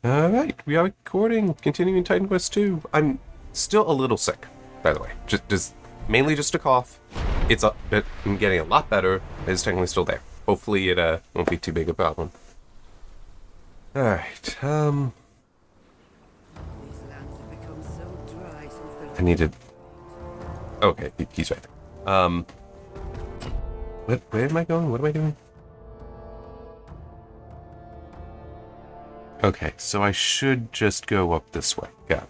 Alright, we are recording, continuing Titan Quest 2. I'm still a little sick, by the way. Just mainly just a cough. I'm getting a lot better. It's technically still there. Hopefully it won't be too big a problem. Alright, I needed... Okay, he's right there. Where am I going? What am I doing? Okay, so I should just go up this way. Got it.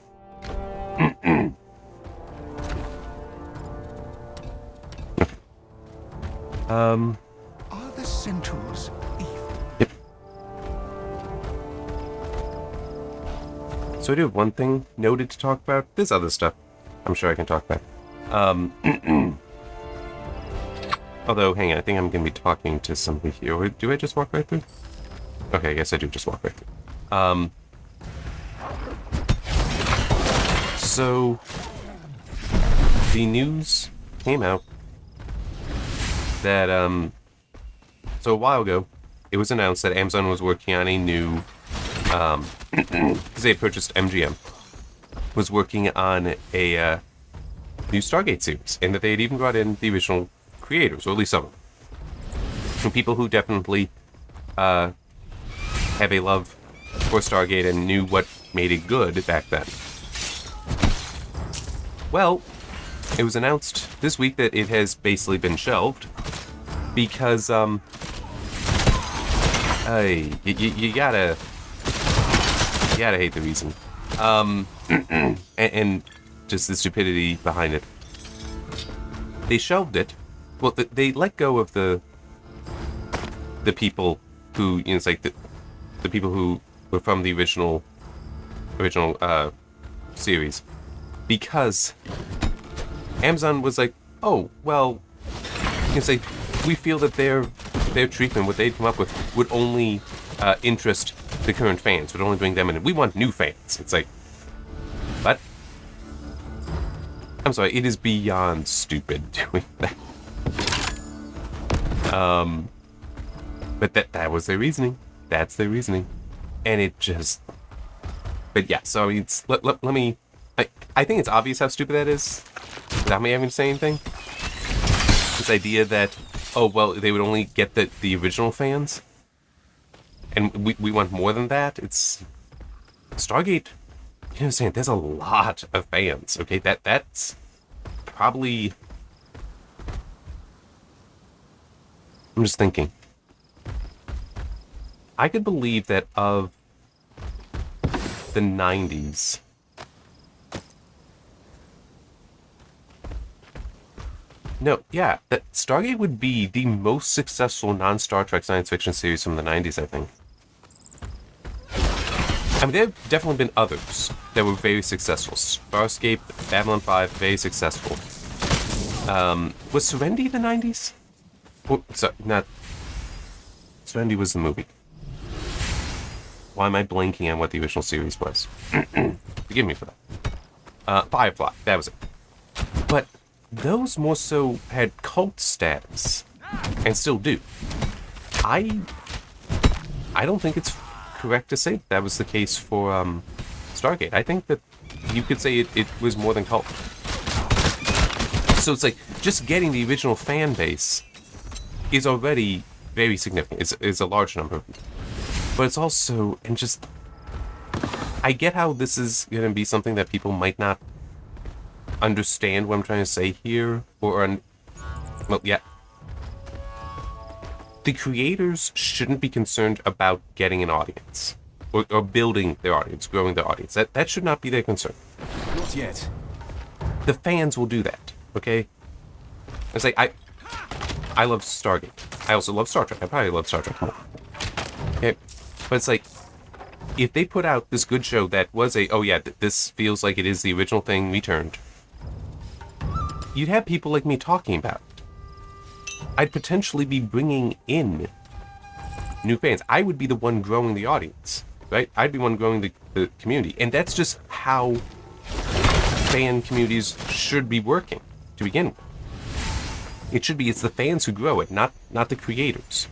Are the Centaurs evil? Yep. So I do have one thing noted to talk about. There's other stuff I'm sure I can talk about. Although, hang on, I think I'm going to be talking to somebody here. Or do I just walk right through? Okay, I guess I do just walk right through. So the news came out that, so a while ago, it was announced that Amazon was working on a new, because they purchased MGM, was working on a, new Stargate series, and that they had even brought in the original creators, or at least some of them. Some people who definitely, have a love for Stargate and knew what made it good back then. Well, it was announced this week that it has basically been shelved because, you gotta hate the reason. And just the stupidity behind it. They shelved it. Well, they let go of the people who, you know, it's like the people who were from the original series, because Amazon was like, oh, well, you can say we feel that their treatment, what they'd come up with, would only interest the current fans, would only bring them in. We want new fans. It's like, what? I'm sorry, it is beyond stupid doing that. But that was their reasoning. That's their reasoning. And it just... But yeah, so I mean, let me... I think it's obvious how stupid that is, without me having to say anything. This idea that, oh, well, they would only get the original fans. And we want more than that. It's... Stargate, you understand, there's a lot of fans, okay? That's probably... I'm just thinking. I could believe that of the 90s, no, yeah, that Stargate would be the most successful non-Star Trek science fiction series from the 90s, I think. I mean, there have definitely been others that were very successful. Starscape, Babylon 5, very successful. Was Serenity the 90s? Oh, sorry, not... Serenity was the movie. Why am I blanking on what the original series was? Forgive me for that. Firefly, that was it. But those more so had cult status, and still do. I don't think it's correct to say that was the case for Stargate. I think that you could say it was more than cult. So it's like, just getting the original fan base is already very significant. It's a large number. But it's also, and just, I get how this is going to be something that people might not understand what I'm trying to say here, well, yeah. The creators shouldn't be concerned about getting an audience, or building their audience, growing their audience. That should not be their concern. Not yet. The fans will do that, okay? It's like, I love Stargate. I also love Star Trek. I probably love Star Trek more. Okay? But it's like, if they put out this good show that was oh yeah, this feels like it is the original thing returned, you'd have people like me talking about it. I'd potentially be bringing in new fans. I would be the one growing the audience, right? I'd be one growing the community. And that's just how fan communities should be working to begin with. It's the fans who grow it, not the creators.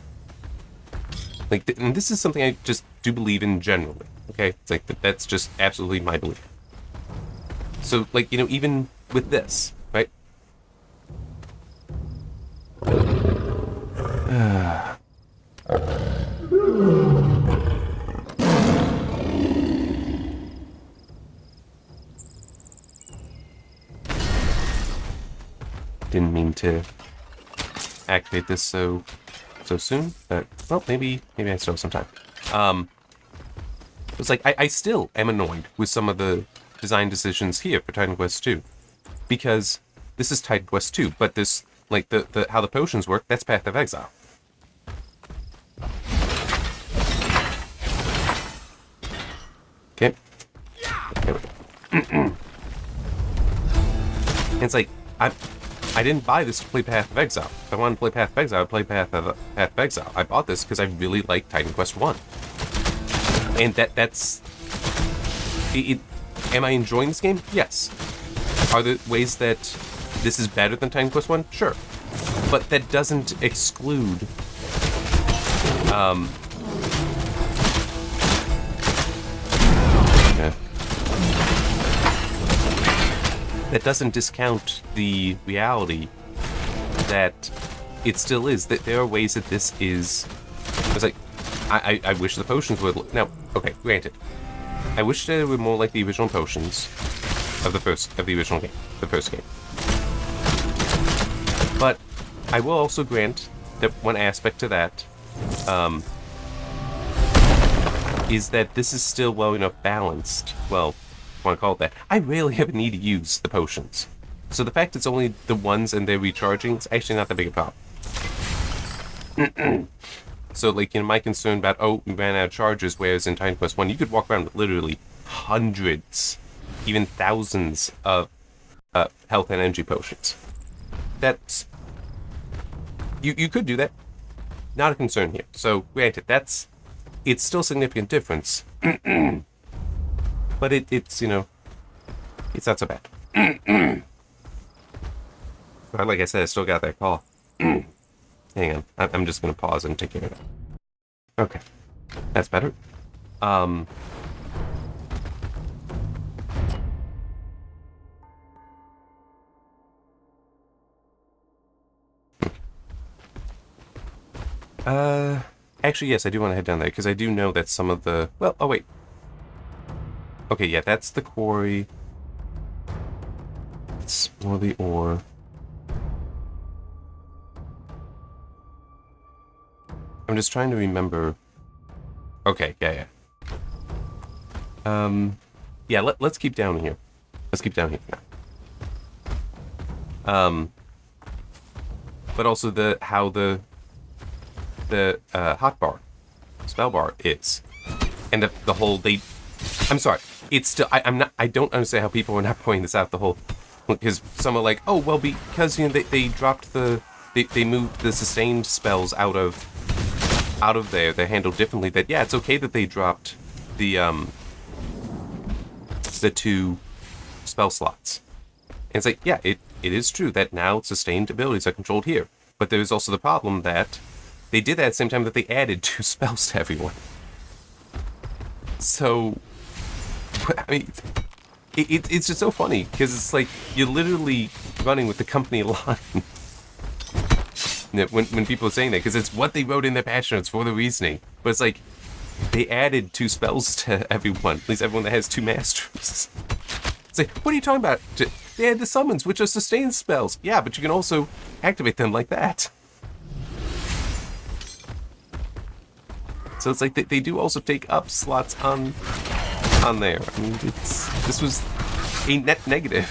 Like, and this is something I just do believe in generally, okay? It's like, that's just absolutely my belief. So, like, you know, even with this, right? Didn't mean to activate this so soon, but, well, maybe I still have some time. It's like, I still am annoyed with some of the design decisions here for Titan Quest 2. Because this is Titan Quest 2, but this, like, the how the potions work, that's Path of Exile. Okay. It's like, I didn't buy this to play Path of Exile. If I wanted to play Path of Exile, I'd play Path of Exile. I bought this because I really like Titan Quest 1. And that's... Am I enjoying this game? Yes. Are there ways that this is better than Titan Quest 1? Sure. But that doesn't exclude... That doesn't discount the reality that it still is. That there are ways that this is... It's like, I wish the potions would... Now, okay, granted. I wish they were more like the original potions of the original game, the first game. But I will also grant that one aspect to that is that this is still well enough balanced. Well, I want to call it that. I rarely ever need to use the potions. So the fact it's only the ones and they're recharging is actually not that big a problem. So, like, you know, my concern about, oh, we ran out of charges, whereas in Titan Quest 1, you could walk around with literally hundreds, even thousands of health and energy potions. That's... You could do that. Not a concern here. So, granted, it's still a significant difference. But it's, you know, it's not so bad. But like I said, I still got that call. Hang on. I'm just going to pause and take care of that. Okay. That's better. Actually, yes, I do want to head down there, because I do know that some of the... Well, oh, wait. Okay, yeah, that's the quarry. It's more the ore. I'm just trying to remember... Okay, yeah. Yeah, let's keep down here. Let's keep down here now. But also how the hot bar, spell bar is. And the whole, I'm sorry, it's still, I don't understand how people are not pointing this out the whole, because some are like, oh, well, because, you know, they dropped they moved the sustained spells out of there, they're handled differently, that, yeah, it's okay that they dropped the 2 spell slots. And it's like, yeah, it is true that now sustained abilities are controlled here. But there's also the problem that they did that at the same time that they added 2 spells to everyone. So, I mean, it's just so funny, because it's like, you're literally running with the company line. When people are saying that, because it's what they wrote in their patch notes for the reasoning. But it's like, they added 2 spells to everyone, at least everyone that has 2 masters. It's like, what are you talking about? They had the summons, which are sustained spells. Yeah, but you can also activate them like that. So it's like they do also take up slots on there. I mean, this was a net negative.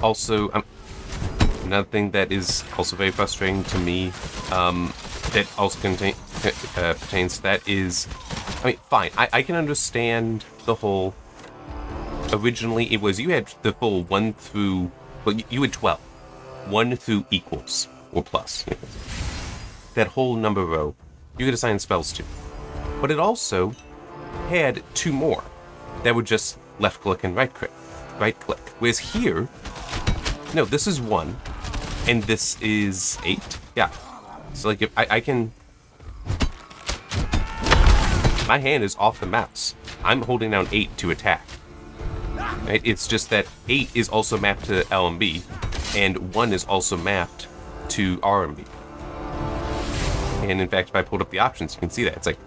Also, another thing that is also very frustrating to me, that also pertains to that is, I mean, fine, I can understand the whole, originally it was you had the full 1 through, well, you had 12. 1 through equals, or plus. That whole number row, you could assign spells to. But it also had 2 more that were just left click and right click. Whereas here, no, this is 1, and this is 8. Yeah. So like if I can, my hand is off the mouse. I'm holding down 8 to attack. Right? It's just that 8 is also mapped to L and B, and 1 is also mapped to R and B. And in fact, if I pulled up the options, you can see that. It's like,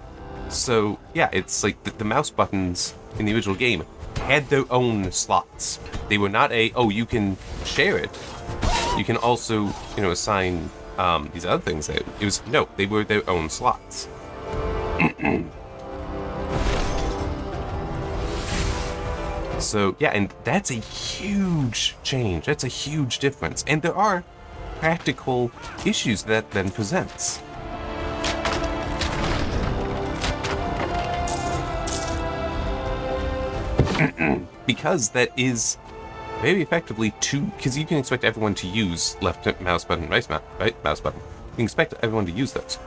so yeah, it's like the mouse buttons in the original game had their own slots. They were not oh, you can share it. You can also, assign these other things. No, they were their own slots. So yeah, and that's a huge change. That's a huge difference. And there are practical issues that then presents. Because that is very effectively because you can expect everyone to use left mouse button, right mouse button. You can expect everyone to use those.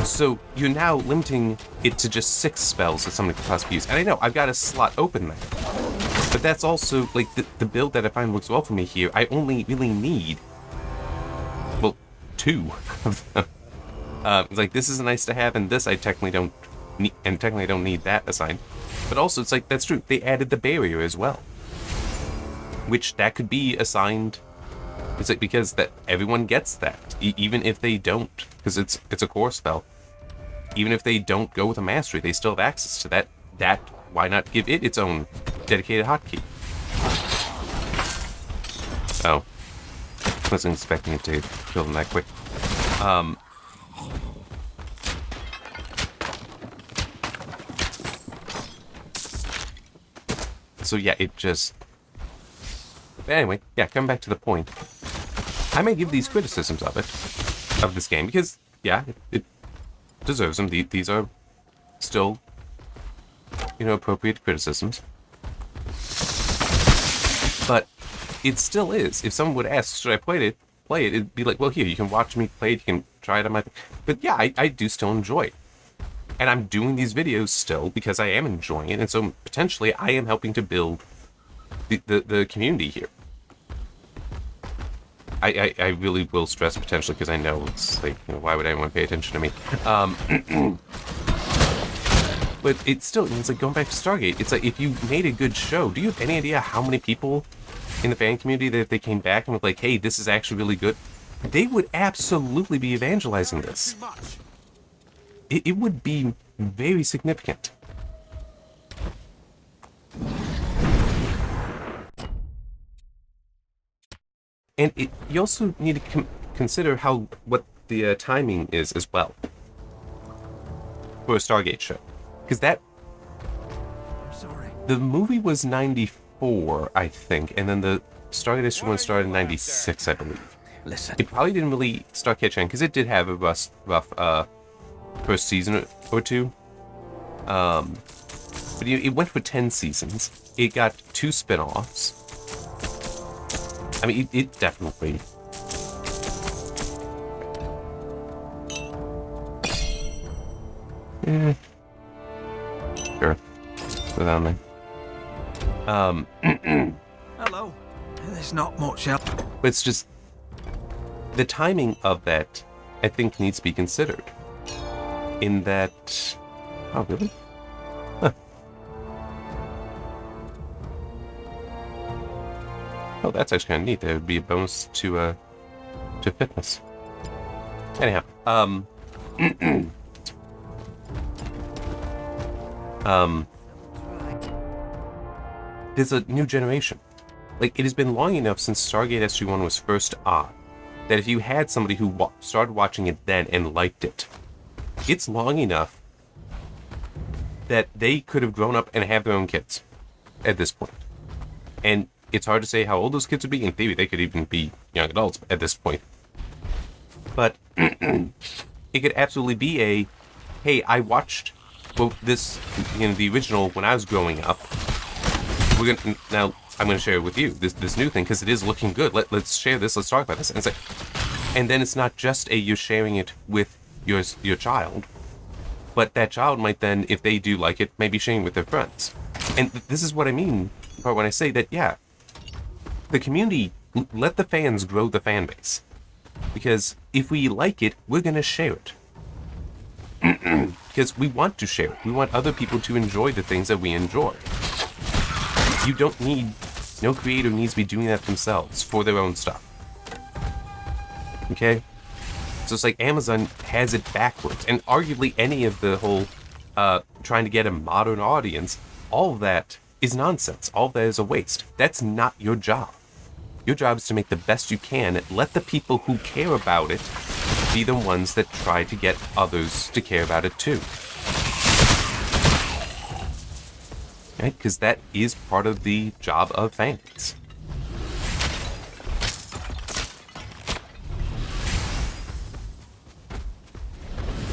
So you're now limiting it to just 6 spells that somebody could possibly use. And I know, I've got a slot open there. But that's also, like, the build that I find works well for me here, I only really need, well, 2 of them. It's like, this is nice to have, and this I technically don't need that assigned. But also, it's like, that's true, they added the barrier as well. Which, that could be assigned, it's like, because that everyone gets that, even if they don't, because it's a core spell. Even if they don't go with a mastery, they still have access to that, why not give it its own dedicated hotkey? Oh. Wasn't expecting it to kill them that quick. So yeah, it just... But anyway, yeah, coming back to the point. I may give these criticisms of this game, because, yeah, it deserves them. These are still, appropriate criticisms. But it still is. If someone would ask, should I play it, it'd be like, well, here, you can watch me play it, you can try it on my... But yeah, I do still enjoy it. And I'm doing these videos still because I am enjoying it, and so potentially I am helping to build the community here. I really will stress potentially, because I know it's like, why would anyone pay attention to me? But it's like going back to Stargate. It's like, if you made a good show, do you have any idea how many people in the fan community that if they came back and were like, hey, this is actually really good, they would absolutely be evangelizing this. It would be very significant. And you also need to consider what the timing is as well for a Stargate show, because I'm sorry. The movie was 94, I think, and then the Stargate issue 1 started in 96, I believe. Listen. It probably didn't really start catching on because it did have a rough first season or 2. But it went for 10 seasons. It got 2 spin-offs. I mean, it definitely... Yeah. Sure. Without me. Hello. There's not much else. But it's just... The timing of that, I think, needs to be considered. In that... Oh, really? Huh. Oh, that's actually kind of neat. That would be a bonus to fitness. Anyhow, there's a new generation. Like, it has been long enough since Stargate SG-1 was first on, that if you had somebody who started watching it then and liked it, it's long enough that they could have grown up and have their own kids at this point. And it's hard to say how old those kids would be. In theory, they could even be young adults at this point. But it could absolutely be hey, I watched this, the original when I was growing up, we're gonna now. I'm gonna share it with you. This new thing because it is looking good. Let's share this. Let's talk about this. And it's like, and then it's not just you're sharing it with your child, but that child might then, if they do like it, maybe sharing with their friends. And this is what I mean when I say that. Yeah, the community, let the fans grow the fan base, because if we like it, we're gonna share it. Because we want to share it. We want other people to enjoy the things that we enjoy. You don't need, no creator needs to be doing that themselves for their own stuff. Okay? So it's like Amazon has it backwards. And arguably any of the whole trying to get a modern audience, all of that is nonsense. All of that is a waste. That's not your job. Your job is to make the best you can. Let the people who care about it be the ones that try to get others to care about it too. Right? Because that is part of the job of fans.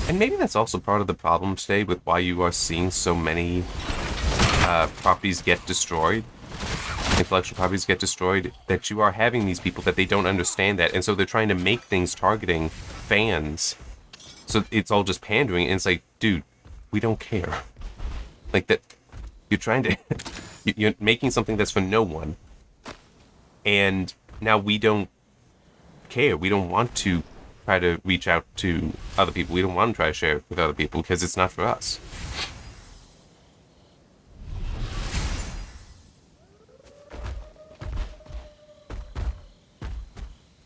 And maybe that's also part of the problem today with why you are seeing so many properties get destroyed, intellectual properties get destroyed, that you are having these people that they don't understand that, and so they're trying to make things targeting fans. So it's all just pandering, and it's like, dude, we don't care. Like that. You're trying to, you're making something that's for no one, and now we don't care. We don't want to try to reach out to other people. We don't want to try to share it with other people because it's not for us.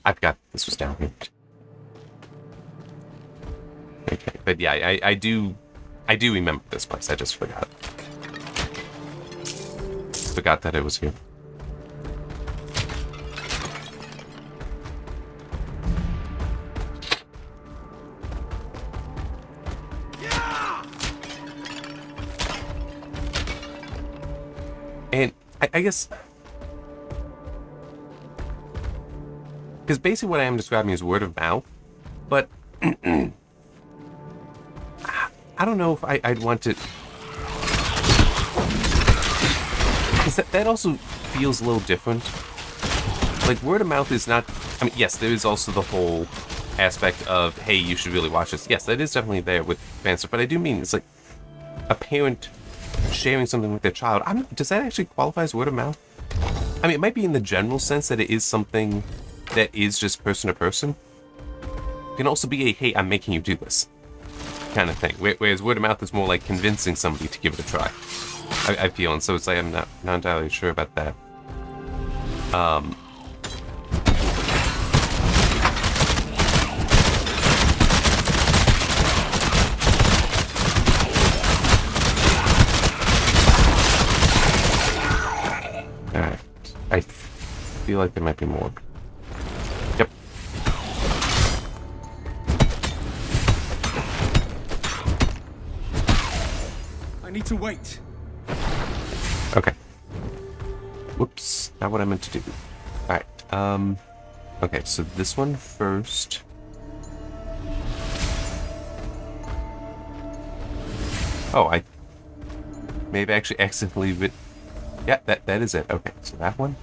I forgot this was down here. Okay, but yeah, I do remember this place. I just forgot. Forgot that it was here. And I guess because basically what I am describing is word of mouth, but I don't know if I'd want to. Because that also feels a little different. Like, word of mouth is not... I mean, yes, there is also the whole aspect of, hey, you should really watch this. Yes, that is definitely there with fan stuff, but I do mean it's like a parent sharing something with their child. Does that actually qualify as word of mouth? I mean, it might be in the general sense that it is something that is just person to person. It can also be a, hey, I'm making you do this kind of thing. Whereas word of mouth is more like convincing somebody to give it a try. I feel, and so it's like I'm not entirely sure about that. Alright. I feel like there might be more. Yep. I need to wait. Okay. Whoops, not what I meant to do. Alright, okay, so this one first. Oh, I maybe actually accidentally yeah, that is it. Okay, so that one.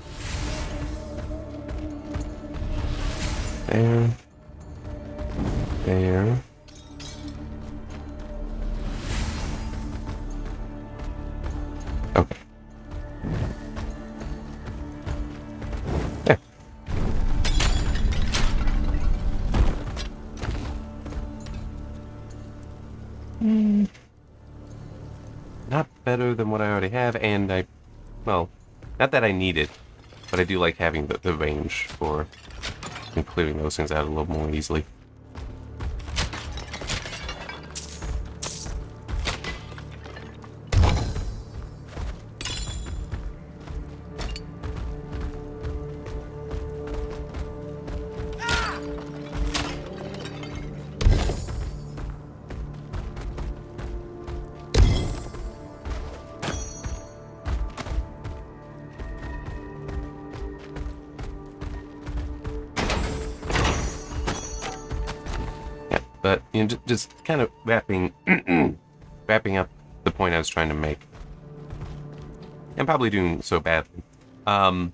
There. There. Okay. There. Not better than what I already have, and well, not that I need it, but I do like having the range for clearing those things out a little more easily. But you know, just kind of wrapping up the point I was trying to make. I'm probably doing so badly. The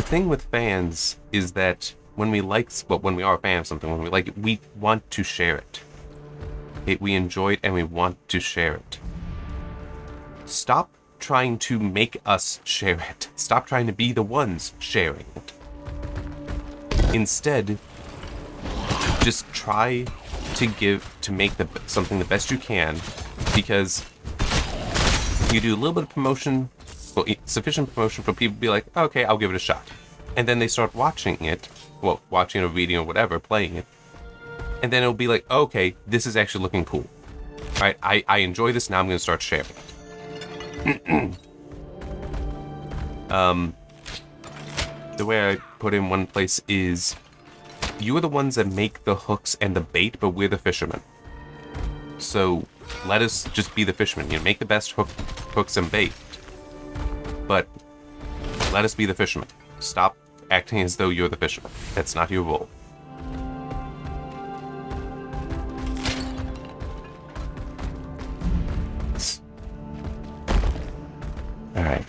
thing with fans is that when we like, well, when we are a fan of something, when we like it, we want to share it. We enjoy it and we want to share it. Stop trying to make us share it. Stop trying to be the ones sharing it. Instead, just try to make something the best you can, because you do a little bit of promotion, well, sufficient promotion for people to be like, okay, I'll give it a shot. And then they start watching it, well, watching a video or whatever, playing it. And then it'll be like, okay, this is actually looking cool. Alright, I enjoy this, now I'm going to start sharing it. The way I put in one place is, you are the ones that make the hooks and the bait, but we're the fishermen. So let us just be the fishermen. You know, make the best hooks and bait, but let us be the fishermen. Stop acting as though you're the fisherman. That's not your role. Alright,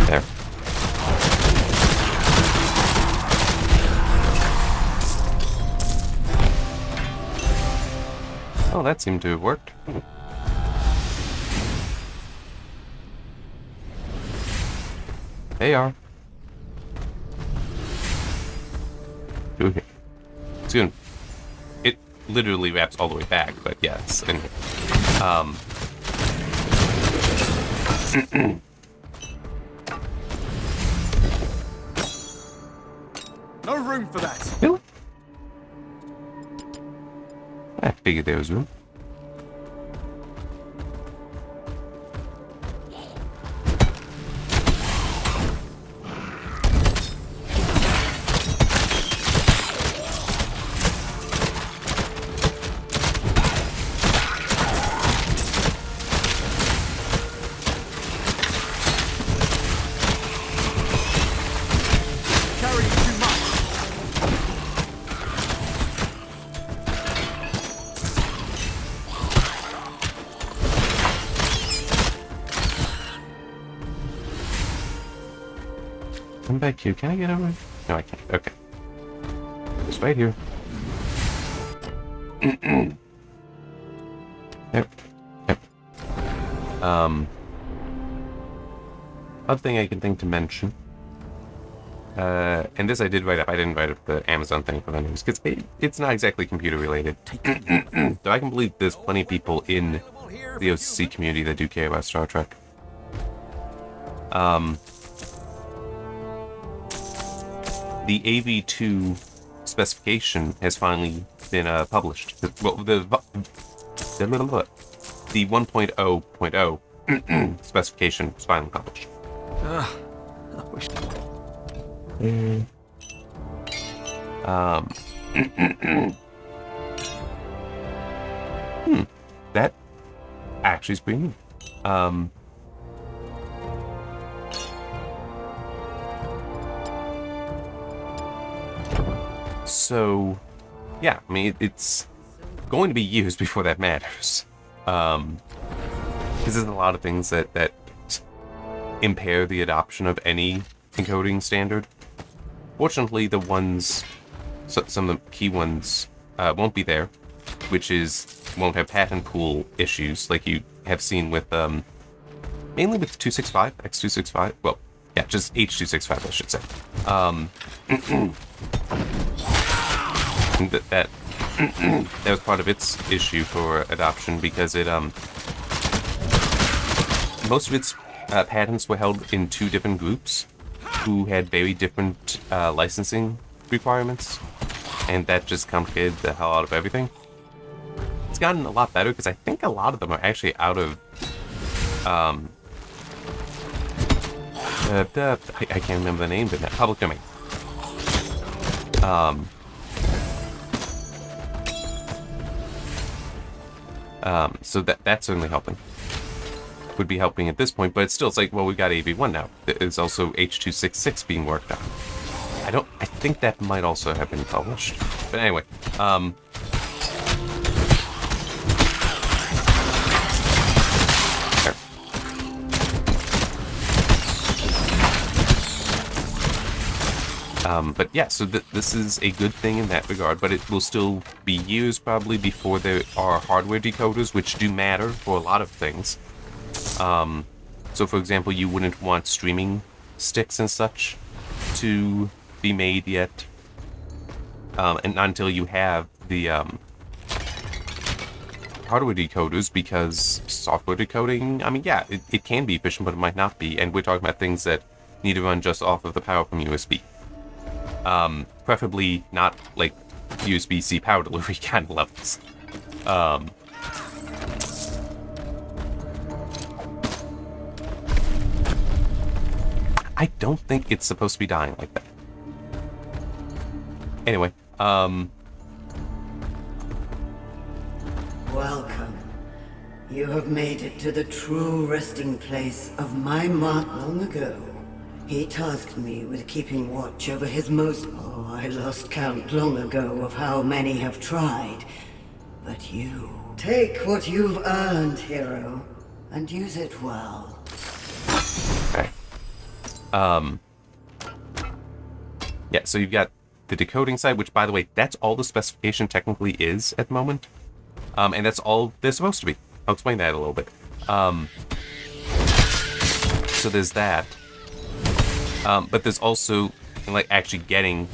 there. Oh, that seemed to have worked. They are. Okay. Soon. It literally wraps all the way back, but yes. And, No room for that. really? I figured there was room. Carrying too much. Come back here. Can I get over? No, I can't. Okay. It's right here. Yep. Yep. Other thing I can think to mention, and this I did write up. I didn't write up the Amazon thing for the news because it's not exactly computer related. Though I can believe there's plenty of people in the OCC community that do care about Star Trek. The AV2 specification has finally been published. Well, the 1.0.0 specification is finally published. I wish. That actually is pretty neat. So, yeah, I mean, it's going to be years before that matters. Because there's a lot of things that impair the adoption of any encoding standard. Fortunately, the ones, some of the key ones, won't be there, which is, won't have patent pool issues like you have seen with, mainly with 265, X265, well, yeah, just H265, I should say. That was part of its issue for adoption because it most of its patents were held in two different groups who had very different licensing requirements, and that just complicated the hell out of everything. It's gotten a lot better because I think a lot of them are actually out of I can't remember the name, but public domain. So that's certainly helping. Would be helping at this point, but it's like, well, we've got AV1 now. There's also H.266 being worked on. I think that might also have been published. But anyway, but yeah, so this is a good thing in that regard, but it will still be years probably before there are hardware decoders, which do matter for a lot of things. So for example, you wouldn't want streaming sticks and such to be made yet, and not until you have the hardware decoders, because software decoding, I mean, yeah, it can be efficient, but it might not be, and we're talking about things that need to run just off of the power from USB. Preferably not like USB-C power delivery kind of levels. I don't think it's supposed to be dying like that. Anyway, Welcome. You have made it to the true resting place of my mark long ago. He tasked me with keeping watch over his most... Oh, I lost count long ago of how many have tried. But you... Take what you've earned, hero, and use it well. okay. Yeah, so you've got the decoding side, which, by the way, that's all the specification technically is at the moment. And that's all they're supposed to be. I'll explain that a little bit. So there's that. But there's also, like, actually getting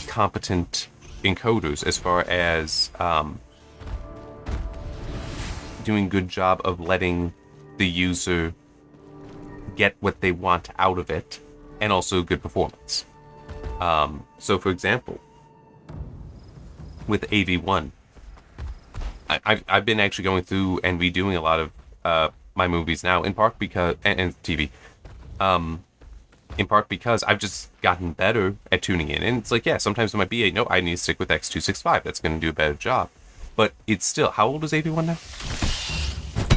competent encoders as far as doing a good job of letting the user get what they want out of it, and also good performance. So for example, with AV1, I've been actually going through and redoing a lot of my movies now, in part because, and TV, in part because I've just gotten better at tuning in. And it's like, yeah, sometimes it might be no, I need to stick with X265. That's going to do a better job. But it's still, how old is AV1 now?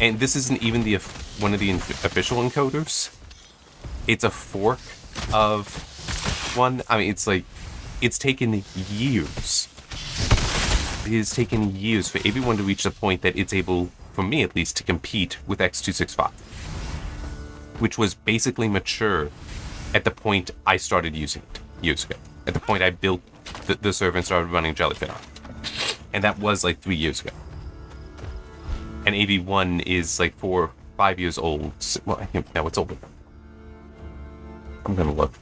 And this isn't even one of the official encoders. It's a fork of one. I mean, it's like, it's taken years. It has taken years for AV1 to reach the point that it's able, for me at least, to compete with X265, which was basically mature at the point I started using it years ago. At the point I built the server and started running Jellyfin on it. And that was like 3 years ago. And AV1 is like 4 or 5 years old. Well, I think, no, it's older. I'm gonna look.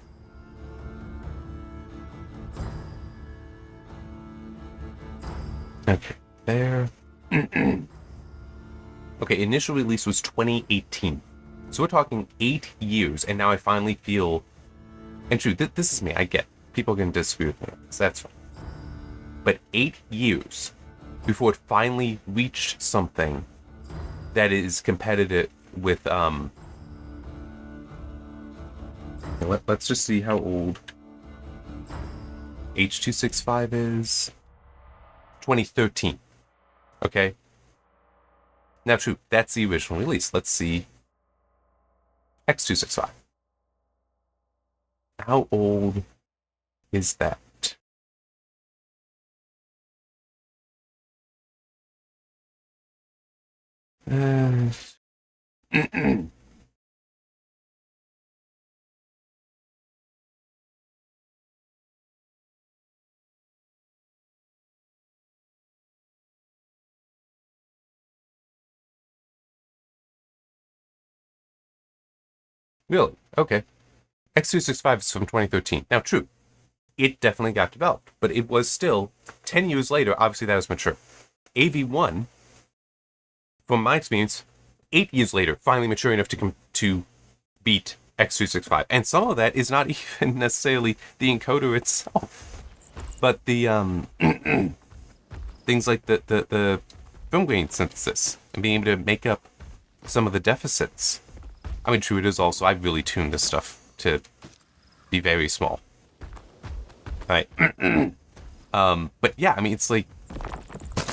Okay, there. Okay, initial release was 2018. So we're talking 8 years, and now I finally feel... And true, this is me, I get. People can disagree with me, so that's fine. But 8 years before it finally reached something that is competitive with... Let's just see how old H.265 is. 2013. Okay? Now, true, that's the original release. Let's see X265. How old is that? Really? Okay. X265 is from 2013. Now, true, it definitely got developed, but it was still 10 years later. Obviously, that was mature. AV1, from my experience, 8 years later, finally mature enough to beat X265. And some of that is not even necessarily the encoder itself, but the things like the film grain synthesis and being able to make up some of the deficits. I mean, true, it is also, I've really tuned this stuff to be very small. Right. But yeah, I mean, it's like,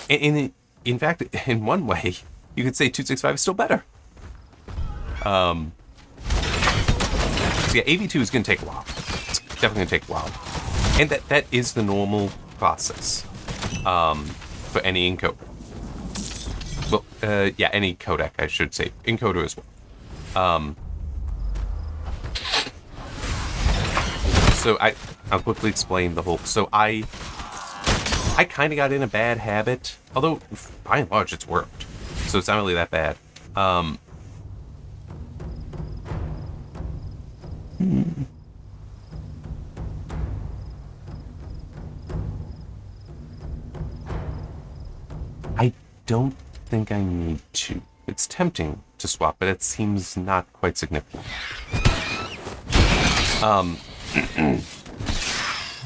and in fact, in one way, you could say 265 is still better. So yeah, AV2 is going to take a while. It's definitely going to take a while. And that is the normal process for any encoder. Well, yeah, any codec, I should say. Encoder as well. So I'll quickly explain the whole... So I kind of got in a bad habit, although by and large it's worked. So it's not really that bad. I don't think I need to. It's tempting to swap, but it seems not quite significant.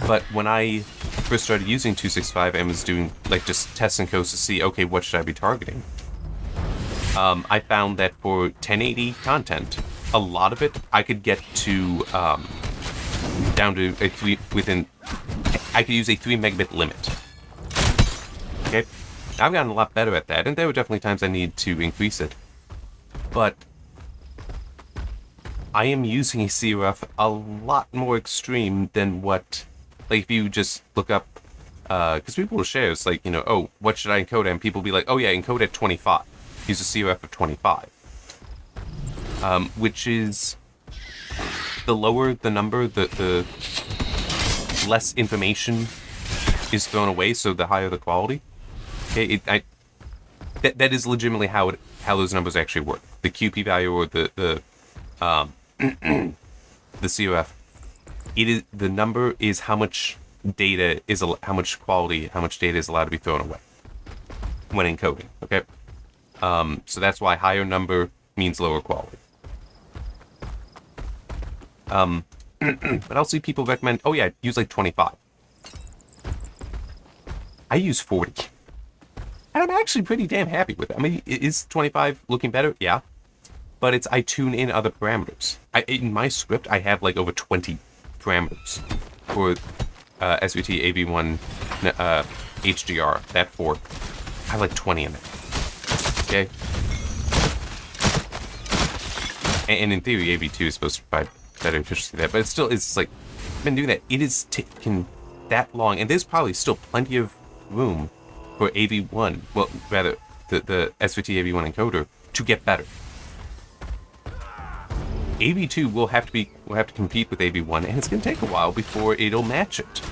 But when I first started using 265 and was doing like just tests and codes to see, okay, what should I be targeting? I found that for 1080 content, a lot of it I could get to down to a 3 within. I could use a 3 megabit limit. Okay, I've gotten a lot better at that, and there were definitely times I need to increase it. But I am using a CRF a lot more extreme than what, like, if you just look up, because people will share, it's like, you know, oh, what should I encode at? And people will be like, oh yeah, encode at 25. Use a CRF of 25. Which is, the lower the number, the less information is thrown away, so the higher the quality. Okay, that is legitimately how those numbers actually work. The QP value or the CRF, it is, the number is how much data is, how much quality, how much data is allowed to be thrown away when encoding. Okay, so that's why higher number means lower quality. But I'll see people recommend, oh yeah, use like 25. I use 40. And I'm actually pretty damn happy with it. I mean, is 25 looking better? Yeah. But I tune in other parameters. In my script, I have like over 20 parameters for SVT AV1 HDR, that fork. I have like 20 in it. Okay? And in theory, AV2 is supposed to provide better efficiency there, but it still is like, I've been doing that. It is taken that long, and there's probably still plenty of room for AV1, well, rather, the SVT AV1 encoder to get better. AV2 will have to compete with AV1, and it's going to take a while before it'll match it.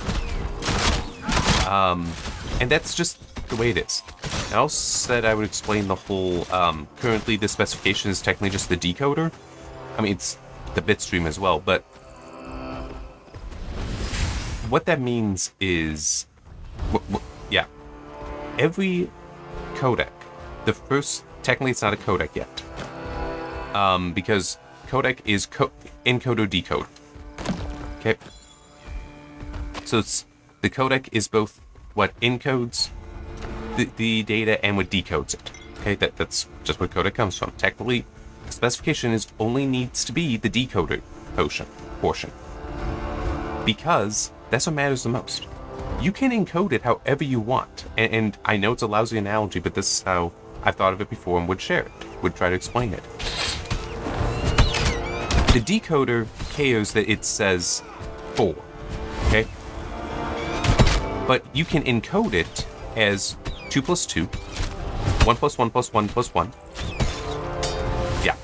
And that's just the way it is. I also said I would explain the whole, currently the specification is technically just the decoder. I mean, it's the bit stream as well, but what that means is, yeah, every codec, the first, technically it's not a codec yet, because codec is encoder decoder. Okay, so it's, the codec is both what encodes the data and what decodes it. Okay, that's just where codec comes from. Technically, the specification is only needs to be the decoder portion, because that's what matters the most. You can encode it however you want, and I know it's a lousy analogy, but this is how I've thought of it before and would share it, would try to explain it. The decoder cares that it says 4, okay? But you can encode it as 2 plus 2, 1 plus 1 plus 1 plus 1. Yeah.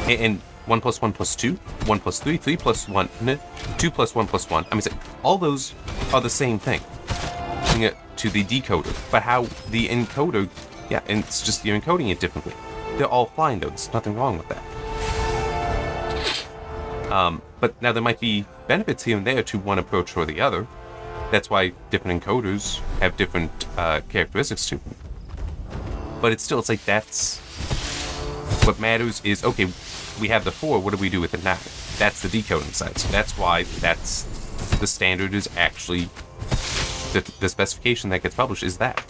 And 1 plus 1 plus 2, 1 plus 3, 3 plus 1, 2 plus 1 plus 1. I mean, all those are the same thing to the decoder, but how the encoder, yeah, and it's just you're encoding it differently. They're all fine though, there's nothing wrong with that. But now there might be benefits here and there to one approach or the other. That's why different encoders have different characteristics to them. But it's like that's what matters is, okay, we have the 4, what do we do with it now? That's the decoding side. So that's why that's the standard is actually the specification that gets published is that.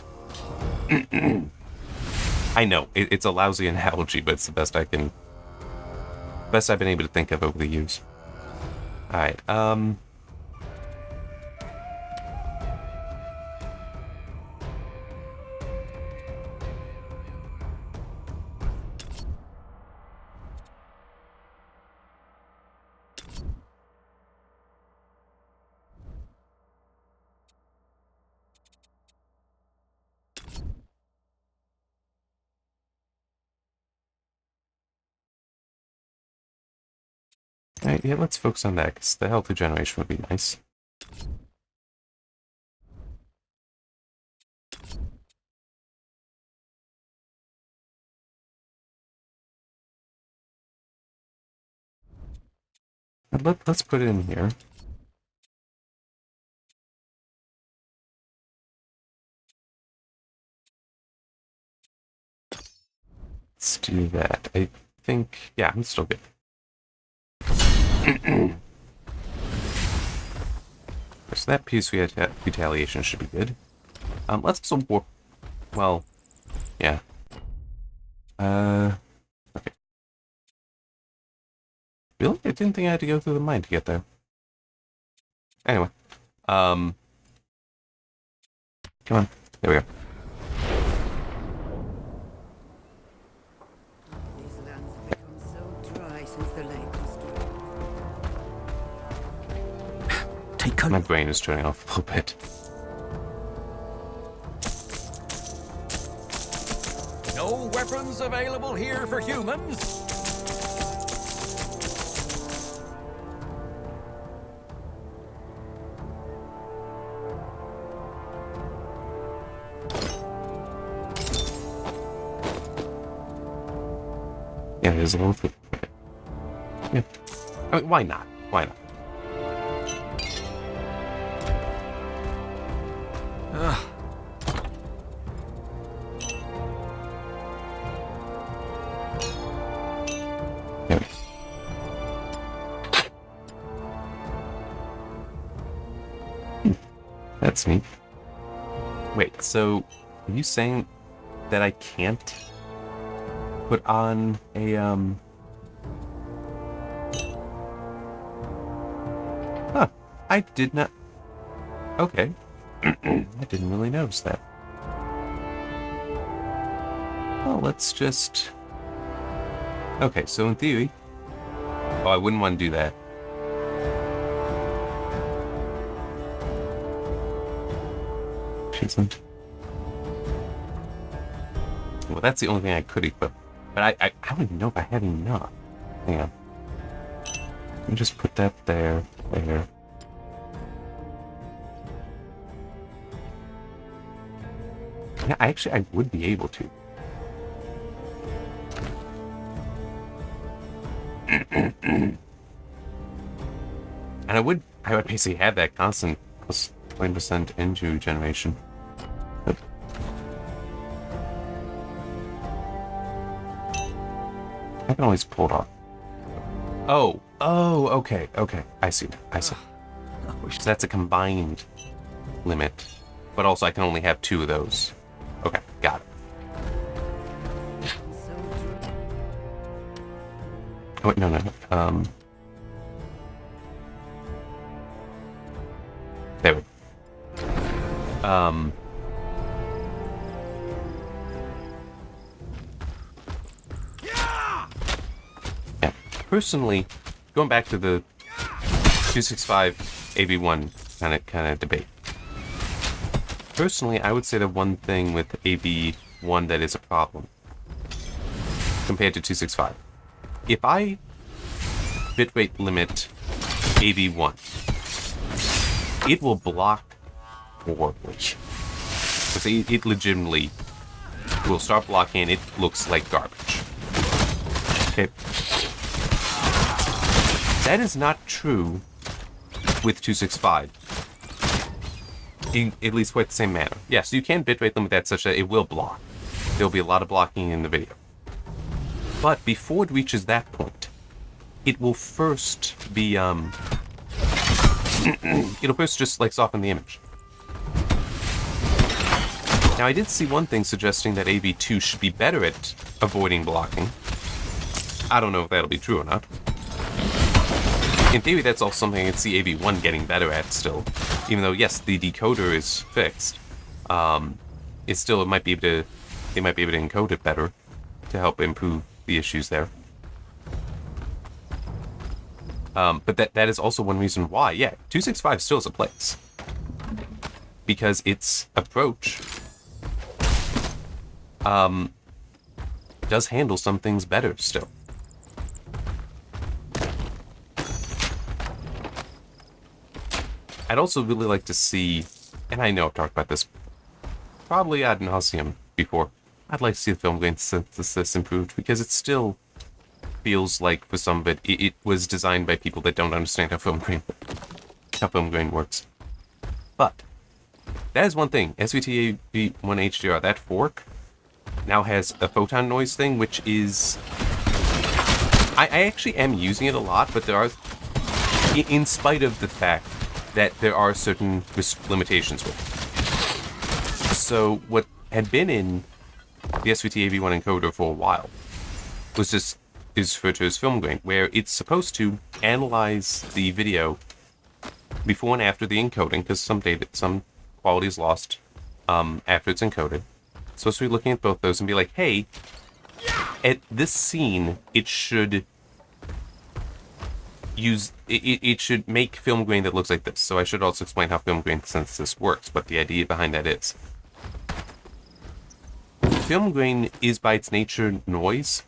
I know it's a lousy analogy, but it's the best I've been able to think of over the years. All right. Alright, yeah, let's focus on that, because the health regeneration would be nice. Let's put it in here. Let's do that. I think, yeah, I'm still good. So that piece retaliation should be good. Let's also warp. Well, yeah. Okay. Really? I didn't think I had to go through the mine to get there. Anyway, come on. There we go. These lands have become so dry since the lake was drained. Take cover. My brain is turning off a little bit. No weapons available here for humans? Yeah, there's a little bit. Yeah. I mean, why not? Why not? There we go. That's neat. Wait, so are you saying that I can't put on a Huh. I did not. Okay. I didn't really notice that. Well, let's just. Okay, so in theory. Oh, I wouldn't want to do that. Isn't. Well, that's the only thing I could equip. But I don't even know if I had enough. Hang on. Let me just put that there. Yeah, I would be able to. And I would basically have that constant plus 20% injury generation. But I can always pull it off. Oh, okay. I see. So that's a combined limit. But also I can only have 2 of those. Okay, got it. Oh, wait, no. There we go. Yeah, personally, going back to the 265 AV1 kind of debate. Personally, I would say the one thing with AV1 that is a problem compared to 265. If I bitrate limit AV1, it will block horribly. Because it legitimately will start blocking and it looks like garbage. Okay. That is not true with 265. In at least quite the same manner. Yes, you can bitrate limit that such that it will block. There'll be a lot of blocking in the video. But before it reaches that point, it will first be, it'll first just, like, soften the image. Now, I did see one thing suggesting that AV2 should be better at avoiding blocking. I don't know if that'll be true or not. In theory, that's also something I can see AV1 getting better at still. Even though, yes, the decoder is fixed, it still might be able to, they might be able to encode it better to help improve the issues there. But that is also one reason why, yeah, 265 still has a place. Because its approach does handle some things better still. I'd also really like to see, and I know I've talked about this probably ad nauseum before, I'd like to see the film grain synthesis improved, because it still feels like, for some of it, it was designed by people that don't understand how film grain works. But that is one thing. SVT-AV1 HDR, that fork, now has a photon noise thing, which is... I actually am using it a lot, but there are... In spite of the fact that there are certain limitations with it. So what had been in the SVT-AV1 encoder for a while was just is referred to as film grain, where it's supposed to analyze the video before and after the encoding, because some quality is lost after it's encoded. It's supposed to be looking at both those and be like, hey, at this scene, it should use it should make film grain that looks like this. So I should also explain how film grain synthesis works, what the idea behind that is. Film grain is by its nature noise.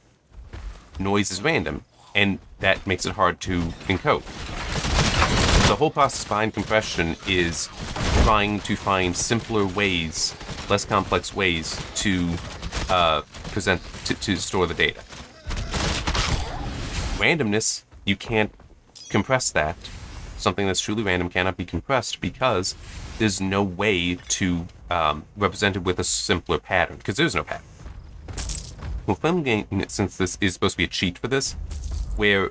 Noise is random, and that makes it hard to encode. The whole process behind compression is trying to find simpler ways, less complex ways to to store the data. Randomness, you can't compress that. Something that's truly random cannot be compressed because there's no way to represent it with a simpler pattern, because there's no pattern. Well, film grain, since this is supposed to be a cheat for this, where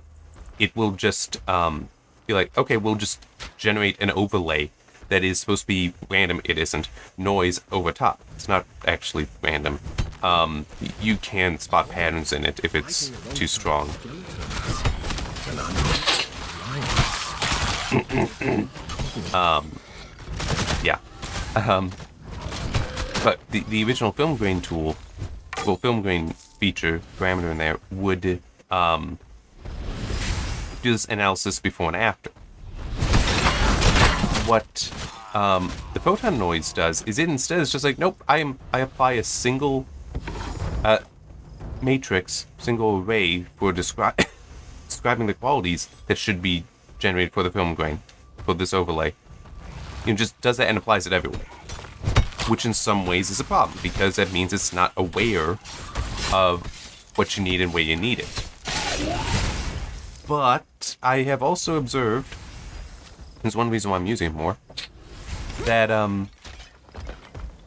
it will just be like, okay, we'll just generate an overlay that is supposed to be random. It isn't. Noise over top. It's not actually random. You can spot patterns in it if it's too strong. Yeah. But the original film grain tool, well, film grain feature parameter in there would do this analysis before and after. What the photon noise does is it instead is just like, nope, I apply a single matrix, single array for describing the qualities that should be generated for the film grain, for this overlay. You know, just does that and applies it everywhere. Which in some ways is a problem, because that means it's not aware of what you need and where you need it. But I have also observed, there's one reason why I'm using it more, that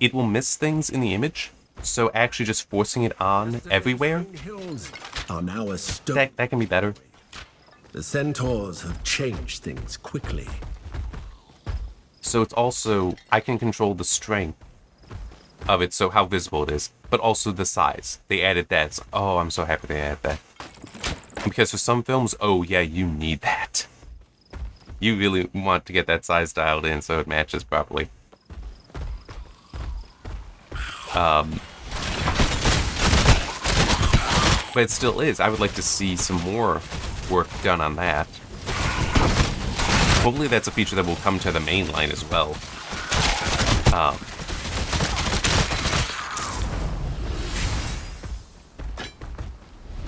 it will miss things in the image. So actually just forcing it on everywhere, are now a stone. that can be better. The centaurs have changed things quickly. So it's also, I can control the strength of it, so how visible it is, but also the size. They added that. So, oh, I'm so happy they added that. Because for some films, oh yeah, you need that. You really want to get that size dialed in so it matches properly. But it still is. I would like to see some more work done on that. Hopefully that's a feature that will come to the main line as well.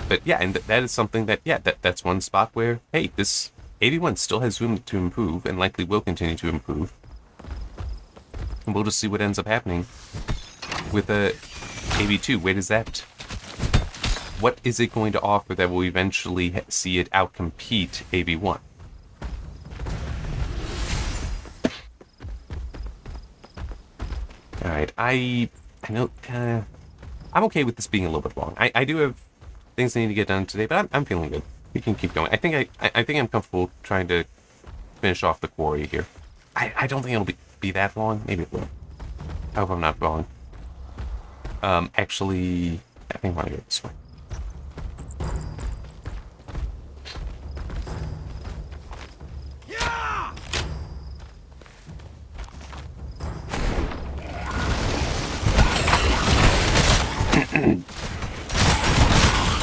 But yeah, and that is something that, yeah, that's one spot where, hey, this AV1 still has room to improve, and likely will continue to improve. And we'll just see what ends up happening with AV2. Where does that... What is it going to offer that will eventually see it outcompete AV1? Alright, I know... I'm okay with this being a little bit long. I do have things I need to get done today, but I'm feeling good. We can keep going. I think I'm comfortable trying to finish off the quarry here. I don't think it'll be that long. Maybe it will. I hope I'm not wrong. Actually, I think I want to go this way.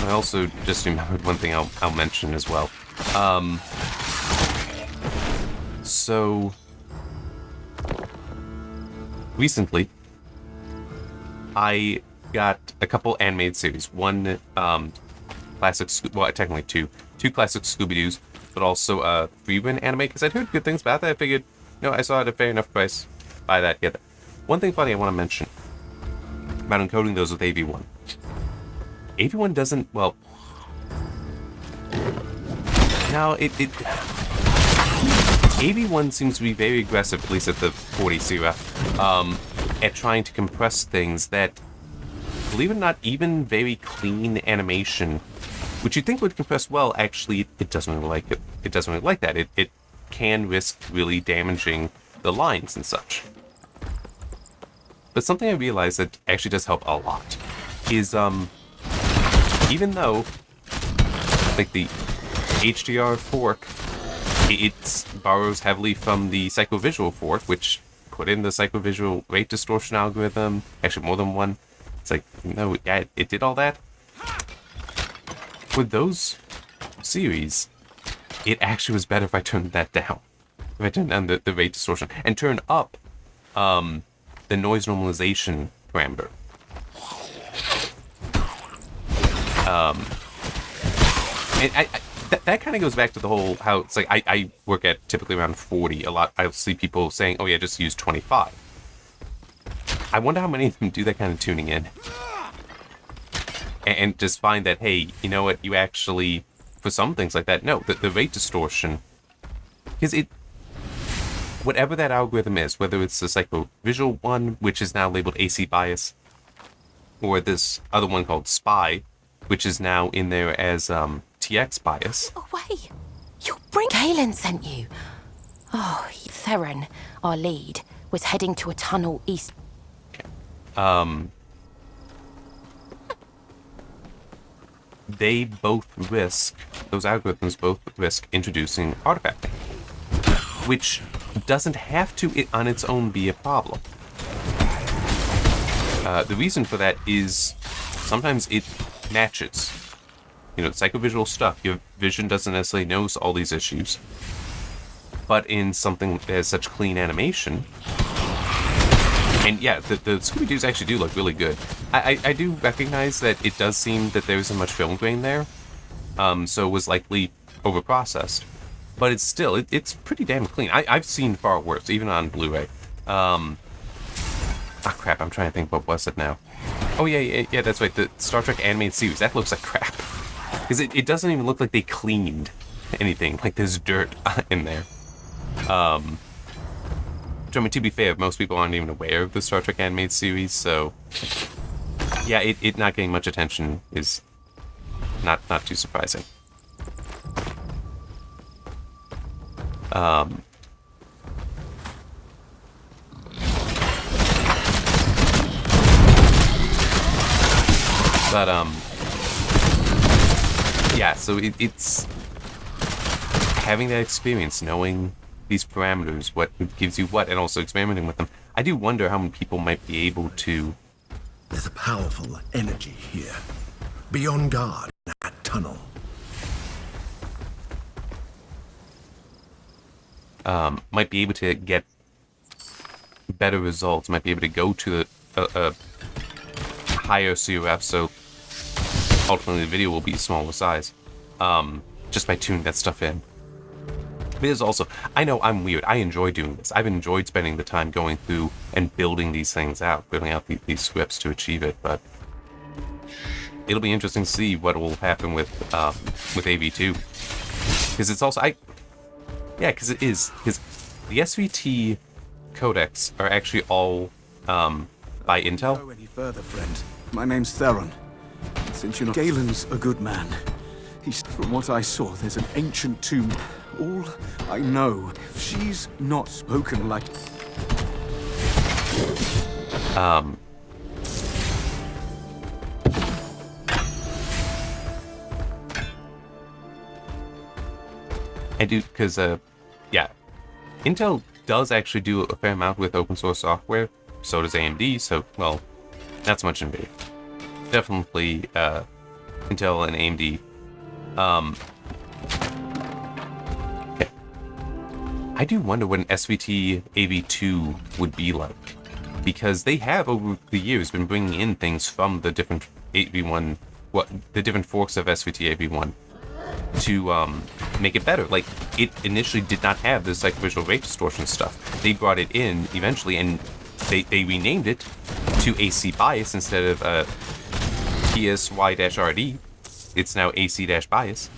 I also just remembered one thing I'll mention as well. So recently, I got a couple animated series. One classic, well, technically two classic Scooby-Doo's, but also a Freeman anime, because I'd heard good things about that. I figured No, I saw it at a fair enough price. Buy that, get that. One thing funny I want to mention about encoding those with AV1. AV1 doesn't, well... No, AV1 seems to be very aggressive, at least at the 40 CRF, at trying to compress things that, believe it or not, even very clean animation, which you'd think would compress well, actually, it doesn't really like it. It doesn't really like that. It can risk really damaging the lines and such. But something I realized that actually does help a lot is, even though, like, the HDR fork, it borrows heavily from the psychovisual fork, which put in the psychovisual rate distortion algorithm, actually more than one. It's like, no, yeah, it did all that. For those series, it actually was better if I turned that down. If I turned down the rate distortion and turned up the noise normalization parameter. And that kind of goes back to the whole how it's like I work at typically around 40 a lot. I'll see people saying, oh yeah, just use 25. I wonder how many of them do that kind of tuning in and just find that, hey, you know what, you actually, for some things like that, no, the rate distortion, because whatever that algorithm is, whether it's the psychovisual one, which is now labeled AC bias, or this other one called SPY, which is now in there as TX bias. Away! You'll bring... Kalen sent you. Oh, Theron, our lead, was heading to a tunnel east... They both risk, those algorithms both risk introducing artifacting, which doesn't have to on its own be a problem. The reason for that is sometimes it matches. You know, psychovisual stuff, your vision doesn't necessarily notice all these issues. But in something that has such clean animation, and yeah, the Scooby-Doos actually do look really good. I do recognize that it does seem that there isn't much film grain there, so it was likely overprocessed. But it's still, it's pretty damn clean. I've seen far worse, even on Blu-ray. Ah, crap, I'm trying to think what was it now. Oh yeah, that's right, the Star Trek animated series, that looks like crap. Because it doesn't even look like they cleaned anything, like there's dirt in there. Which, I mean, to be fair, most people aren't even aware of the Star Trek animated series, so... Yeah, it not getting much attention is not too surprising. Yeah, so it's having that experience, knowing these parameters, what gives you what, and also experimenting with them. I do wonder how many people might be able to... There's a powerful energy here. Be on guard in that tunnel. Might be able to get better results, might be able to go to a higher CRF, so ultimately the video will be smaller size, just by tuning that stuff in. It is also, I know I'm weird, I enjoy doing this. I've enjoyed spending the time going through and building these things out, building out these scripts to achieve it, but it'll be interesting to see what will happen with AV2. Because it's also, because it is, because the SVT codecs are actually all by Intel. Go any further, friend. My name's Theron. Since you're not... Galen's a good man. From what I saw, there's an ancient tomb. All I know, if she's not spoken like... I do, because, yeah, Intel does actually do a fair amount with open source software. So does AMD, so, well, not so much NVIDIA. Definitely, Intel and AMD. Yeah. I do wonder what an SVT AV2 would be like, because they have over the years been bringing in things from the different AV1, the different forks of SVT AV1. to make it better. Like, it initially did not have this like visual rate distortion stuff. They brought it in eventually, and they renamed it to AC bias instead of PSY-RD. It's now AC-bias.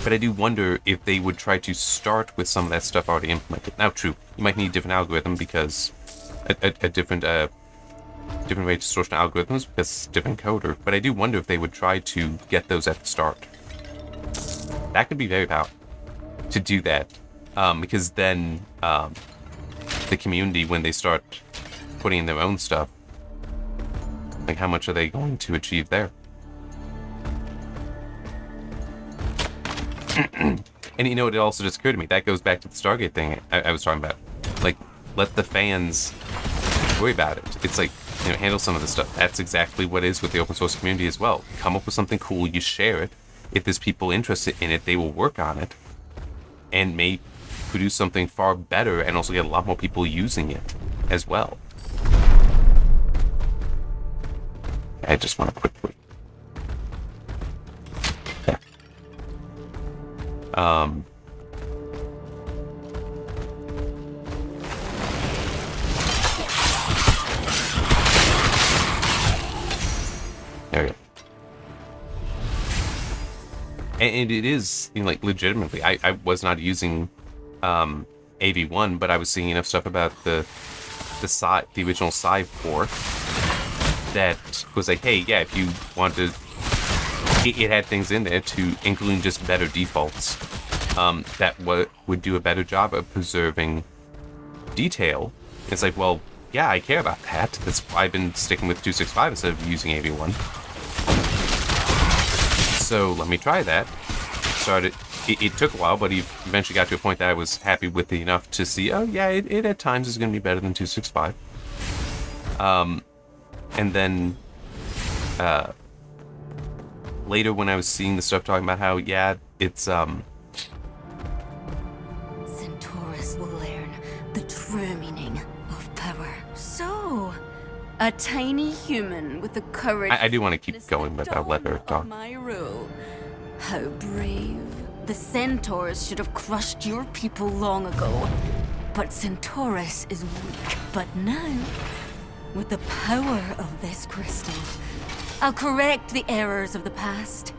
But I do wonder if they would try to start with some of that stuff already implemented. Now, true, you might need a different algorithm because a different rate distortion algorithms because it's different coder. But I do wonder if they would try to get those at the start. That could be very powerful to do that, because then the community, when they start putting in their own stuff, like how much are they going to achieve there? And you know what, it also just occurred to me, that goes back to the Stargate thing I was talking about. Like, let the fans worry about it. It's like, you know, handle some of this stuff. That's exactly what it is with the open source community as well. Come up with something cool, you share it. If there's people interested in it, they will work on it and may produce something far better and also get a lot more people using it as well. I just want to quickly. Yeah. There we go. And it is, you know, like, legitimately, I was not using AV1, but I was seeing enough stuff about the original Sci port that was like, hey, yeah, if you want to, it had things in there to, including just better defaults, that would do a better job of preserving detail. It's like, well, yeah, I care about that. That's why I've been sticking with 265 instead of using AV1. So let me try that. Started. It took a while, but he eventually got to a point that I was happy with it enough to see, oh yeah, it at times is going to be better than 265. And then later when I was seeing the stuff talking about how, yeah, it's Centaurus will learn the true meaning of power. So, a tiny human with the courage. I do want to keep going, but I'll let her talk. My rule. How brave. The Centaurs should have crushed your people long ago. But Centaurus is weak. But now, with the power of this crystal, I'll correct the errors of the past.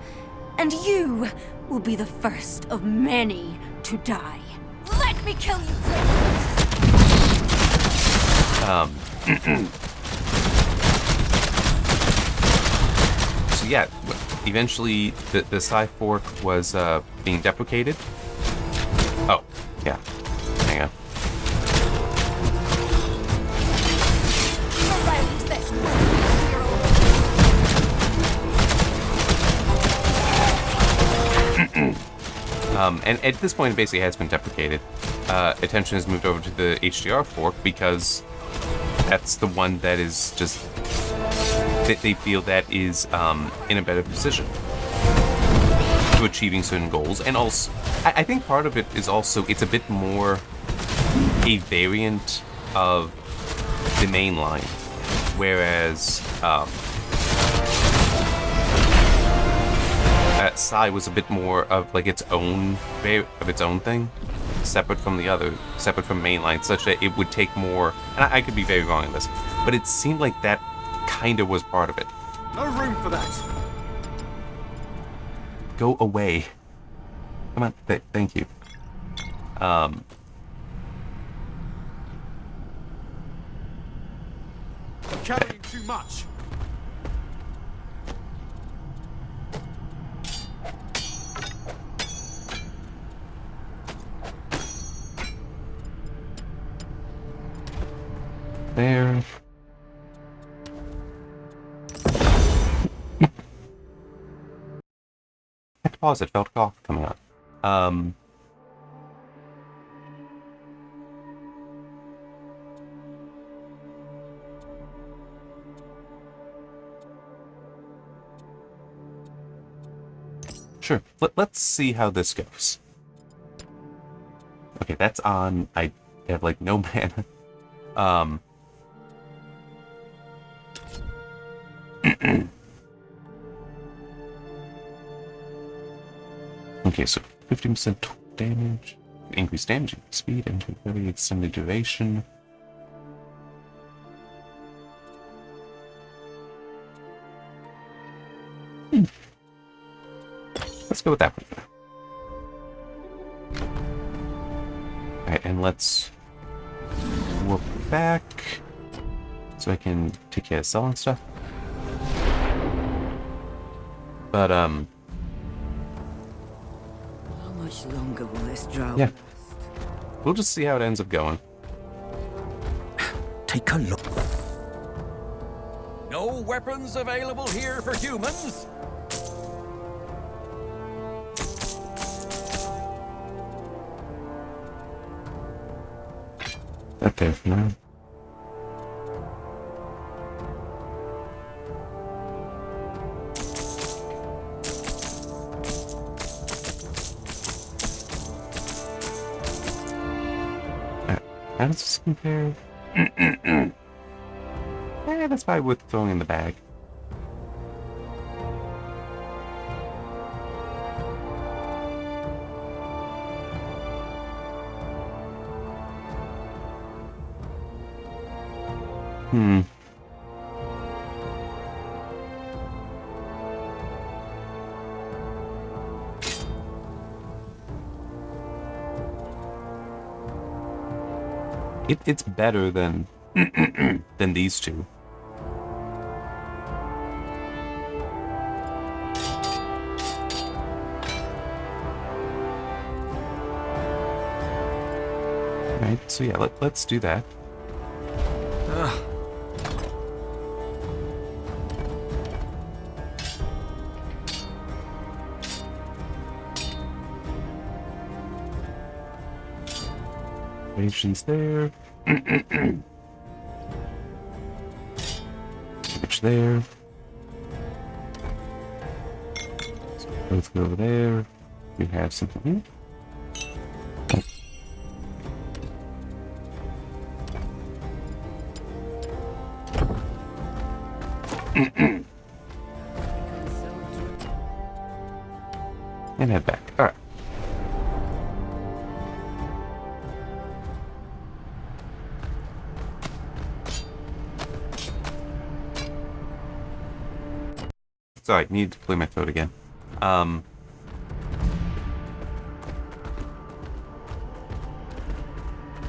And you will be the first of many to die. Let me kill you! So yeah, eventually the Sci fork was being deprecated. Oh, yeah. Hang on. And at this point, it basically has been deprecated. Attention has moved over to the HDR fork because that's the one that is just that they feel that is in a better position to achieving certain goals. And also, I think part of it is also it's a bit more a variant of the main line, whereas Psy was a bit more of like its own thing, separate from the other, separate from mainline, such that it would take more. And I could be very wrong on this, but it seemed like that kind of was part of it. No room for that. Go away. Come on. Thank you. Carrying too much. There. I had to pause it, felt a cough coming up. Sure, let's see how this goes. Okay, that's on. I have like no mana. Okay, so 15% damage, increased damage, speed, and very extended duration. Let's go with that one. Alright, and let's warp back so I can take care of selling stuff. But, How much longer will this drought yeah. last? We'll just see how it ends up going. Take a look. No weapons available here for humans. That there for now. How does this compare? Yeah, that's probably worth throwing in the bag. It's better than than these two. Right, so yeah, let's do that. Rations there. Damage there. So both go over there. We have something here. And head back. Alright. Sorry, need to clear my throat again.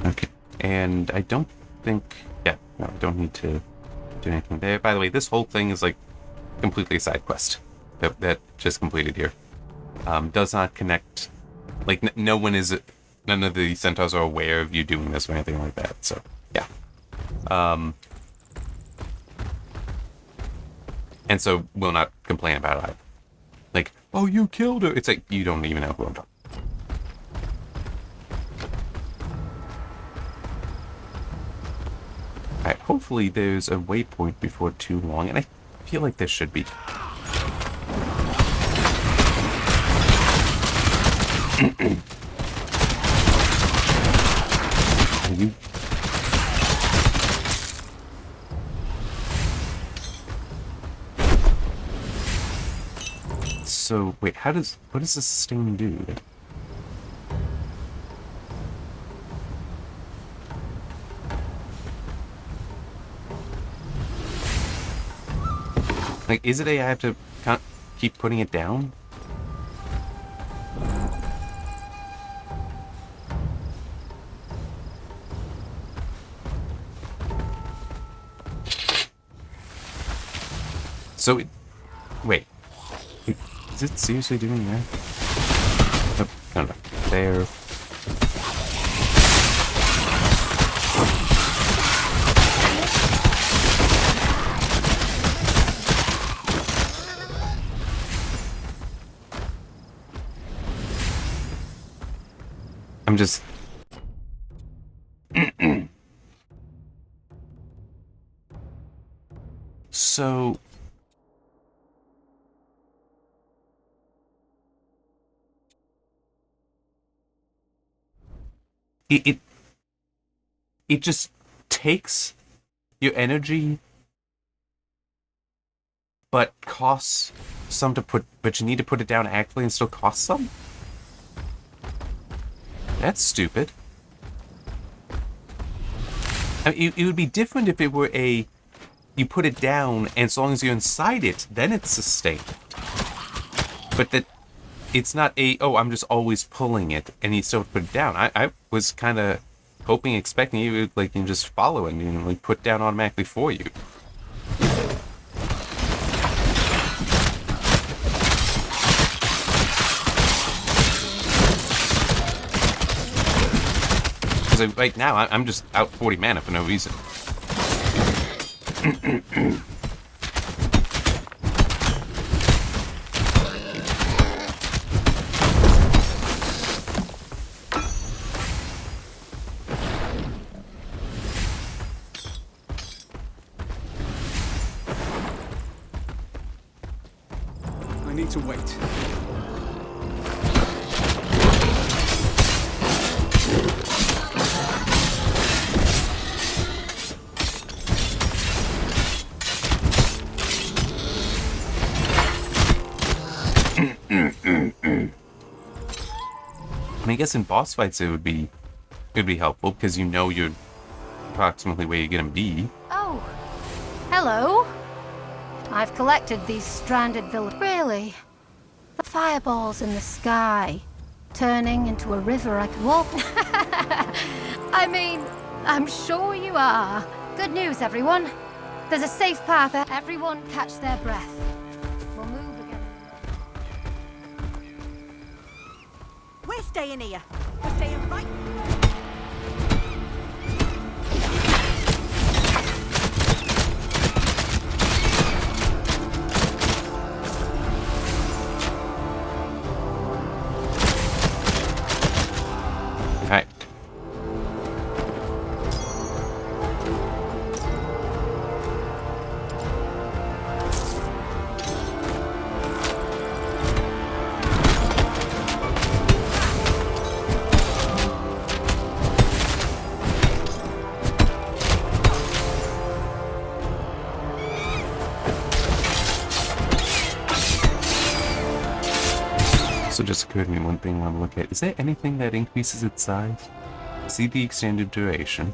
Okay. And I don't think... Yeah, no, I don't need to do anything there. By the way, this whole thing is like completely a side quest that just completed here. Does not connect... Like, no one is... None of the centaurs are aware of you doing this or anything like that, so, yeah. And so will not complain about it either. Like, oh, you killed her. It's like, you don't even know who I'm talking. Alright, hopefully there's a waypoint before too long, and I feel like there should be. Are you... So, wait, what does the sustain do? Like, is it I have to keep putting it down? So, wait. Is it seriously doing that? Oh, no. There. I'm just... So... It just takes your energy, but costs some to put, but you need to put it down actively and still costs some? That's stupid. I mean, it would be different if it were a... You put it down, and as long as you're inside it, then it's sustained. But that... It's not a, oh, I'm just always pulling it, and you still put it down. I was kind of hoping, expecting you, like, you can just follow it, and you know, like, put down automatically for you. Because right now, I'm just out 40 mana for no reason. I need to wait. I mean, I guess in boss fights it would be helpful because you know you're approximately where you're gonna be. Oh, hello. I've collected these stranded villagers. Really? The fireballs in the sky, turning into a river I could walk. I mean, I'm sure you are. Good news, everyone. There's a safe path there. Everyone catch their breath. We'll move again. We're staying here. We're staying right. Right. So just occurred to me one thing I want to look at. Is there anything that increases its size? See the extended duration.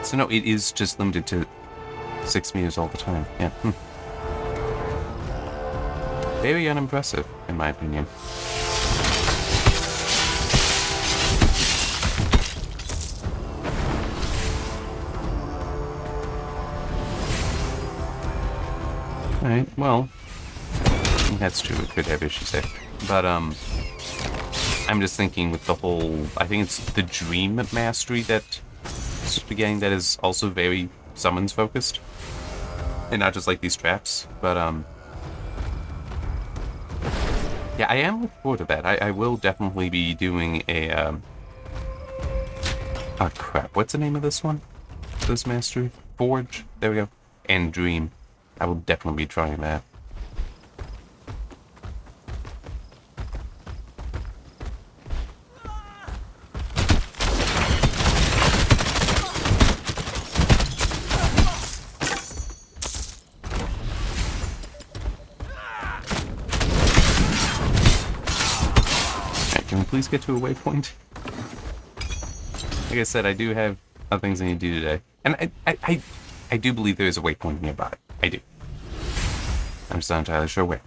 So no, it is just limited to 6 meters all the time. Yeah. Very unimpressive, in my opinion. Alright, well... That's true, it could have issues there. But, I'm just thinking with the whole... I think it's the Dream Mastery that getting that is also very summons focused. And not just like these traps, but, yeah, I am looking forward to that. I will definitely be doing a, oh crap, what's the name of this one? This Mastery? Forge? There we go. And Dream. I will definitely be trying that. Please get to a waypoint. Like I said, I do have other things I need to do today. And I do believe there is a waypoint nearby. I do. I'm just not entirely sure where.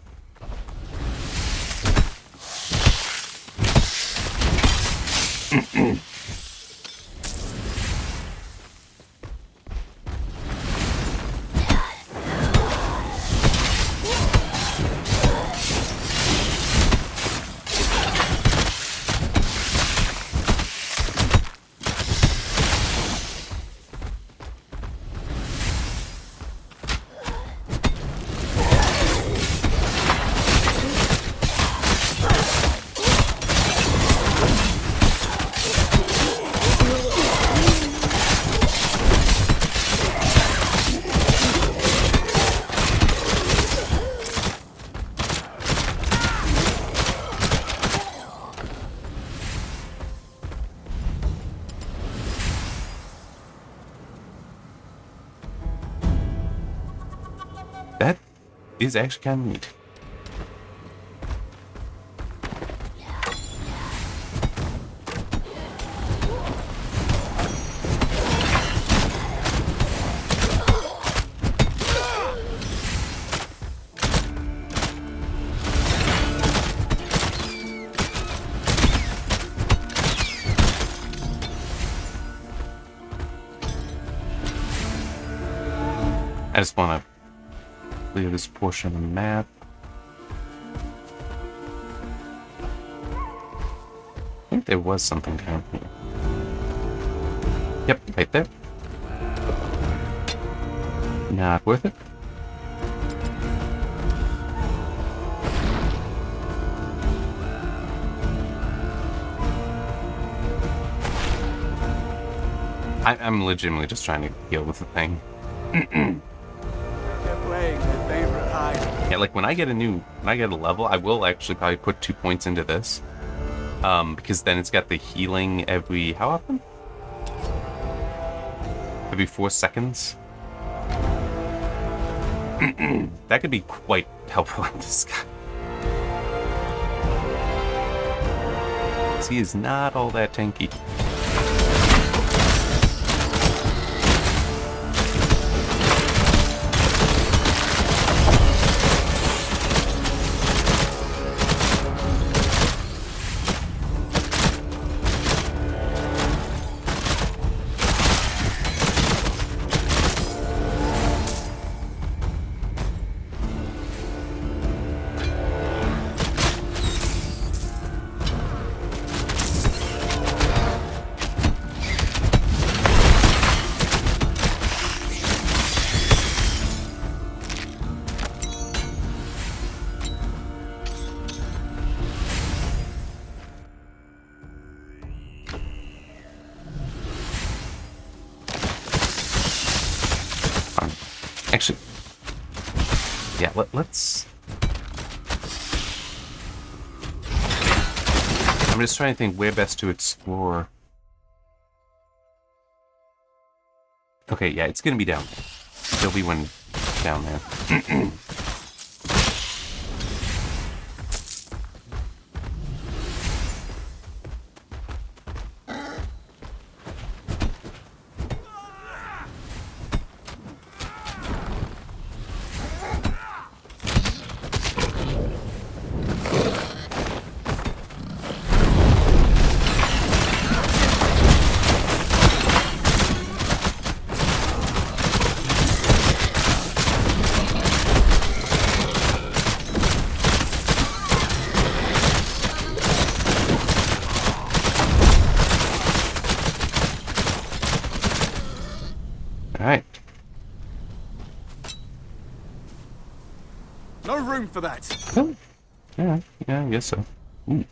That is actually kind of neat. I just want to clear this portion of the map. I think there was something down here. Yep, right there. Not worth it. I'm legitimately just trying to deal with the thing. Yeah, like when I get a level, I will actually probably put 2 points into this. Because then it's got the healing every, how often? Every 4 seconds. That could be quite helpful in this guy. He is not all that tanky. Actually, yeah, let's... I'm just trying to think where best to explore. Okay, yeah, it's gonna be down there. There'll be one down there. Alright. No room for that. Oh. Yeah, I guess so. Ooh.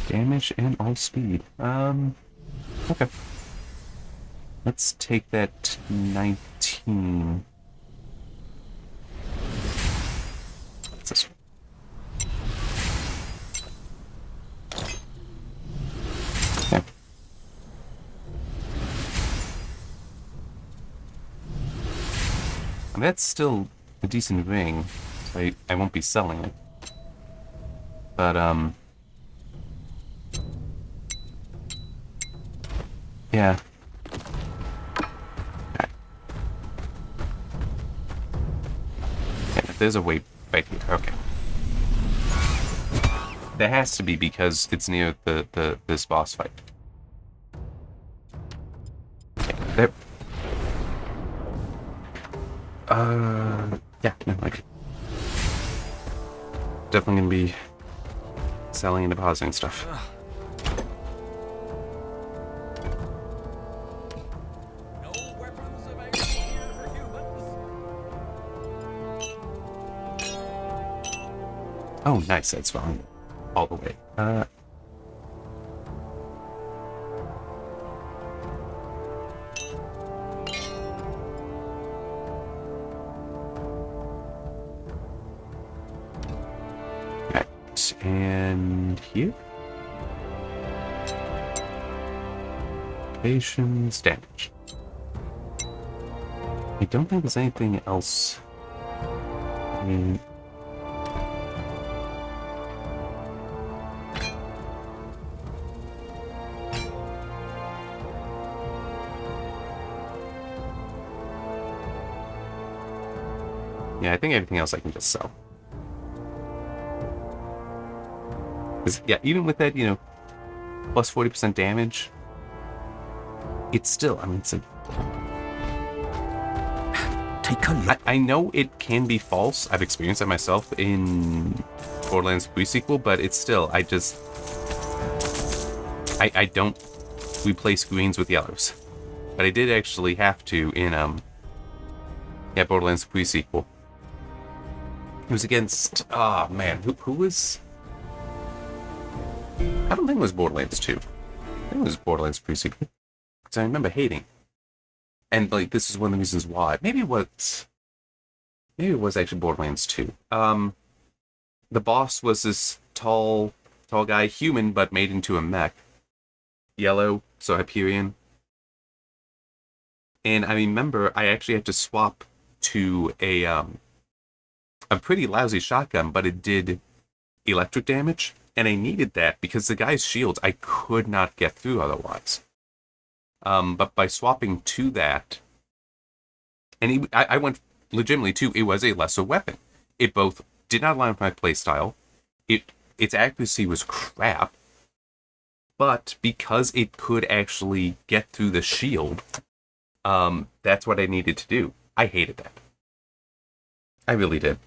Damage and all speed. Okay. Let's take that 19. What's this one? Okay. And that's still a decent ring, so I won't be selling it. But, yeah. Okay. Yeah, there's a way right here. Okay. There has to be because it's near this boss fight. Okay, there. Yeah, no, like, definitely gonna be selling and depositing stuff. No weapons available here for humans. Oh, nice, that's fine. All the way. And here. Patience damage. I don't think there's anything else. I mean, yeah, I think everything else I can just sell. Yeah, even with that, you know, plus 40% damage, it's still, I mean, it's a Take a look. I know it can be false. I've experienced that myself in Borderlands pre-sequel, but it's still, I don't replace greens with yellows. But I did actually have to in Borderlands pre-sequel. It was against, oh man, who was... I don't think it was Borderlands 2. I think it was Borderlands pre-sequel. Because I remember hating. And like, this is one of the reasons why. Maybe it was actually Borderlands 2. The boss was this tall guy, human, but made into a mech. Yellow, so Hyperion. And I remember I actually had to swap to a pretty lousy shotgun, but it did electric damage. And I needed that because the guy's shields I could not get through otherwise. But by swapping to that, and I went legitimately to, it was a lesser weapon. It both did not align with my playstyle, its accuracy was crap, but because it could actually get through the shield, that's what I needed to do. I hated that. I really did.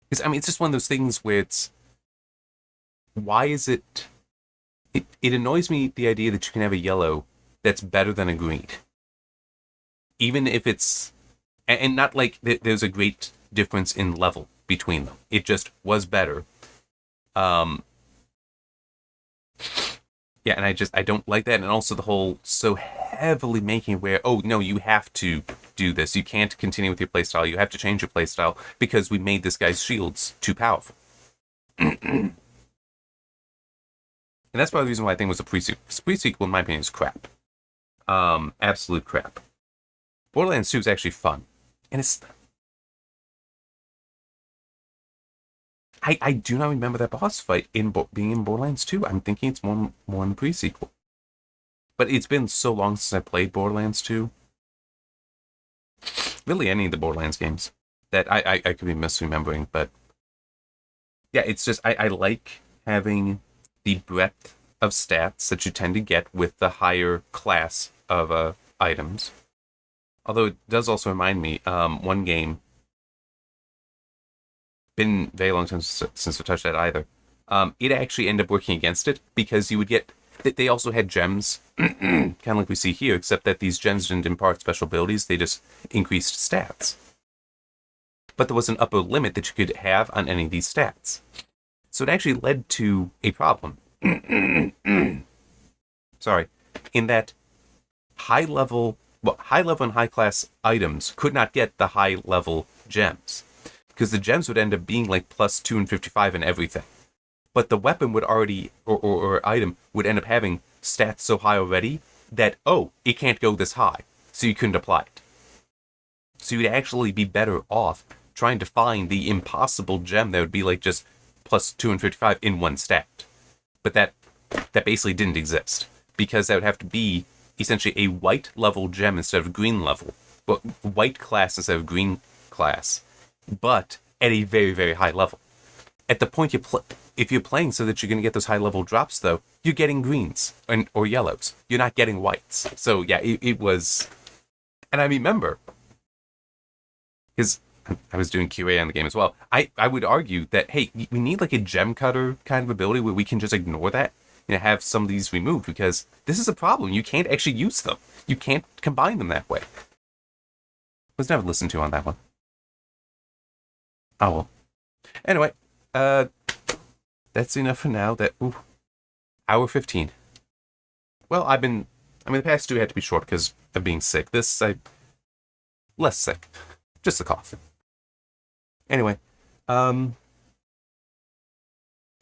Because, I mean, it's just one of those things where it's, why is it annoys me, the idea that you can have a yellow that's better than a green. Even if it's... And not like there's a great difference in level between them. It just was better. Yeah, and I don't like that. And also the whole so heavily making where, oh, no, you have to do this. You can't continue with your playstyle. You have to change your playstyle because we made this guy's shields too powerful. And that's part of the reason why I think it was a pre-sequel. Pre-sequel, in my opinion, is crap. Absolute crap. Borderlands 2 is actually fun. And it's... I do not remember that boss fight being in Borderlands 2. I'm thinking it's more in the pre-sequel. But it's been so long since I played Borderlands 2. Really, any of the Borderlands games. That I could be misremembering, but... Yeah, it's just... I like having the breadth of stats that you tend to get with the higher class of items. Although it does also remind me, one game, been very long since I touched that either, it actually ended up working against it, because you would get, they also had gems, kind of like we see here, except that these gems didn't impart special abilities, they just increased stats. But there was an upper limit that you could have on any of these stats. So it actually led to a problem. Sorry. In that high-level and high-class items could not get the high-level gems. Because the gems would end up being like plus 255 and everything. But the weapon would already, or item, would end up having stats so high already that, oh, it can't go this high. So you couldn't apply it. So you'd actually be better off trying to find the impossible gem that would be like just plus 255 in one stat. But that basically didn't exist. Because that would have to be essentially a white level gem instead of green level. Well, white class instead of green class. But at a very, very high level. At the point if you're playing so that you're going to get those high level drops, though, you're getting greens or yellows. You're not getting whites. So yeah, it was... And I remember, because I was doing QA on the game as well, I would argue that, hey, we need like a gem cutter kind of ability where we can just ignore that. Have some of these removed, because this is a problem. You can't actually use them. You can't combine them that way. Was never listened to on that one. Oh well. Anyway, that's enough for now. Hour 15. Well, the past two had to be short because of being sick. This, less sick. Just the cough. Anyway,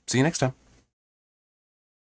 see you next time.